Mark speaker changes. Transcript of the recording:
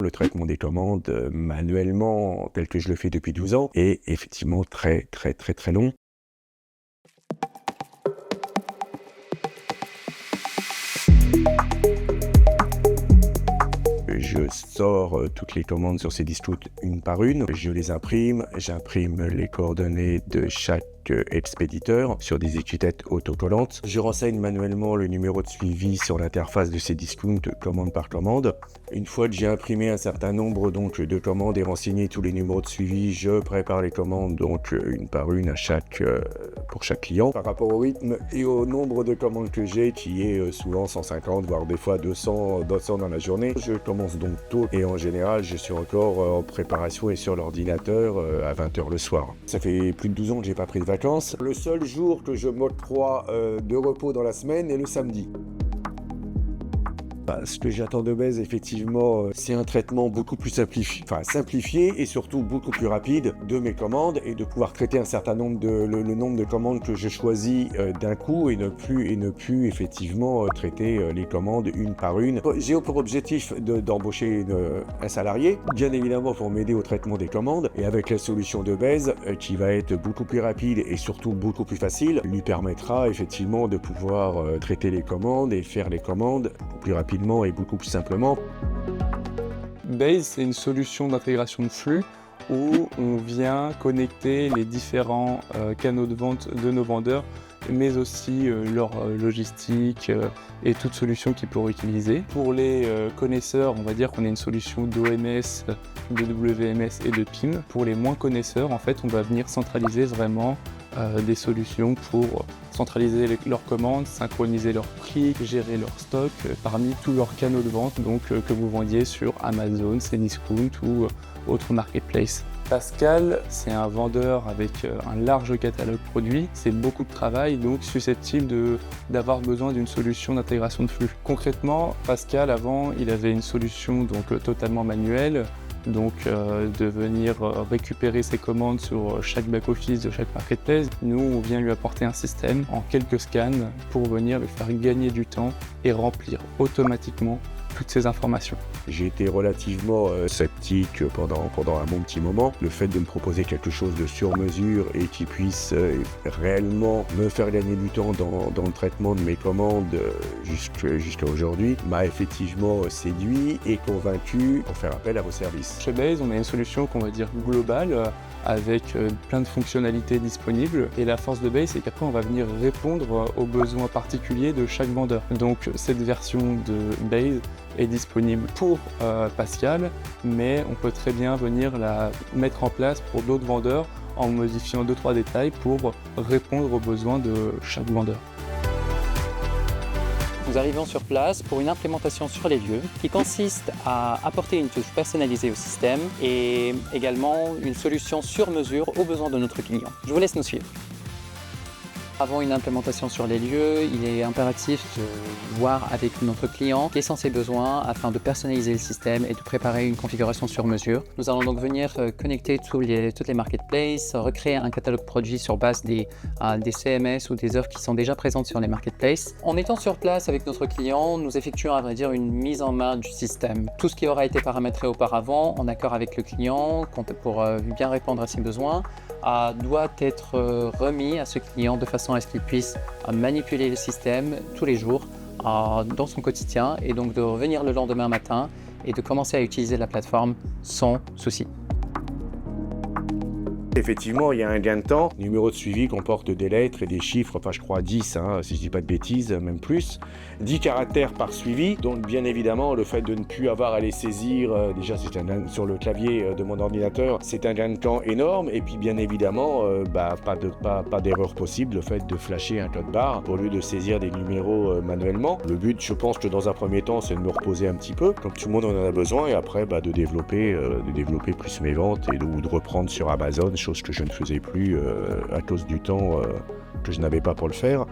Speaker 1: Le traitement des commandes manuellement, tel que je le fais depuis 12 ans, est effectivement très long. Je sors toutes les commandes sur Cdiscount une par une, je les imprime, j'imprime les coordonnées de chaque expéditeur sur des étiquettes autocollantes. Je renseigne manuellement le numéro de suivi sur l'interface de Cdiscount commande par commande. Une fois que j'ai imprimé un certain nombre de commandes et renseigné tous les numéros de suivi, je prépare les commandes une par une pour chaque client. Par rapport au rythme et au nombre de commandes que j'ai, qui est souvent 150, voire des fois 200 dans la journée, je commence donc tôt et en général, je suis encore en préparation et sur l'ordinateur à 20h le soir. Ça fait plus de 12 ans que j'ai pas pris de vacances. Le seul jour que je m'octroie de repos dans la semaine est le samedi. Ce que j'attends de Base, effectivement, c'est un traitement beaucoup plus simplifié et surtout beaucoup plus rapide de mes commandes et de pouvoir traiter un certain nombre le nombre de commandes que je choisis d'un coup et ne plus effectivement traiter les commandes une par une. J'ai pour objectif d'embaucher un salarié, bien évidemment pour m'aider au traitement des commandes, et avec la solution de Base qui va être beaucoup plus rapide et surtout beaucoup plus facile, lui permettra effectivement de pouvoir traiter les commandes et faire les commandes beaucoup plus rapidement et beaucoup plus simplement.
Speaker 2: Base, c'est une solution d'intégration de flux où on vient connecter les différents canaux de vente de nos vendeurs, mais aussi leur logistique et toute solution qu'ils pourront utiliser. Pour les connaisseurs, on va dire qu'on a une solution d'OMS, de WMS et de PIM. Pour les moins connaisseurs, en fait, on va venir centraliser vraiment des solutions pour centraliser leurs commandes, synchroniser leurs prix, gérer leur stock parmi tous leurs canaux de vente, donc que vous vendiez sur Amazon, Cdiscount ou autre marketplace. Pascal, c'est un vendeur avec un large catalogue produit, c'est beaucoup de travail, donc susceptible d'avoir besoin d'une solution d'intégration de flux. Concrètement, Pascal, avant, il avait une solution totalement manuelle, de venir récupérer ses commandes sur chaque back-office de chaque marketplace. Nous, on vient lui apporter un système en quelques scans pour venir lui faire gagner du temps et remplir automatiquement toutes ces informations.
Speaker 1: J'ai été relativement sceptique pendant un bon petit moment. Le fait de me proposer quelque chose de sur mesure et qui puisse réellement me faire gagner du temps dans le traitement de mes commandes jusqu'à aujourd'hui m'a effectivement séduit et convaincu pour faire appel à vos services.
Speaker 2: Chez Base, on a une solution qu'on va dire globale avec plein de fonctionnalités disponibles, et la force de Base, c'est qu'après on va venir répondre aux besoins particuliers de chaque vendeur. Donc cette version de Base est disponible pour Pascal, mais on peut très bien venir la mettre en place pour d'autres vendeurs en modifiant 2-3 détails pour répondre aux besoins de chaque vendeur.
Speaker 3: Nous arrivons sur place pour une implémentation sur les lieux qui consiste à apporter une touche personnalisée au système et également une solution sur mesure aux besoins de notre client. Je vous laisse nous suivre. Avant une implémentation sur les lieux, il est impératif de voir avec notre client quels sont ses besoins afin de personnaliser le système et de préparer une configuration sur mesure. Nous allons donc venir connecter toutes les marketplaces, recréer un catalogue produit sur base des CMS ou des offres qui sont déjà présentes sur les marketplaces. En étant sur place avec notre client, nous effectuons à vrai dire une mise en main du système. Tout ce qui aura été paramétré auparavant, en accord avec le client, pour bien répondre à ses besoins, doit être remis à ce client de façon à ce qu'il puisse manipuler le système tous les jours dans son quotidien et donc de revenir le lendemain matin et de commencer à utiliser la plateforme sans souci.
Speaker 1: Effectivement, il y a un gain de temps. Le numéro de suivi comporte des lettres et des chiffres, je crois 10, si je dis pas de bêtises, même plus. 10 caractères par suivi, donc bien évidemment, le fait de ne plus avoir à les saisir, déjà sur le clavier de mon ordinateur, c'est un gain de temps énorme. Et puis bien évidemment, pas d'erreur possible, le fait de flasher un code barre au lieu de saisir des numéros manuellement. Le but, je pense que dans un premier temps, c'est de me reposer un petit peu, comme tout le monde en a besoin, et après de développer plus mes ventes ou de reprendre sur Amazon, chose que je ne faisais plus à cause du temps que je n'avais pas pour le faire.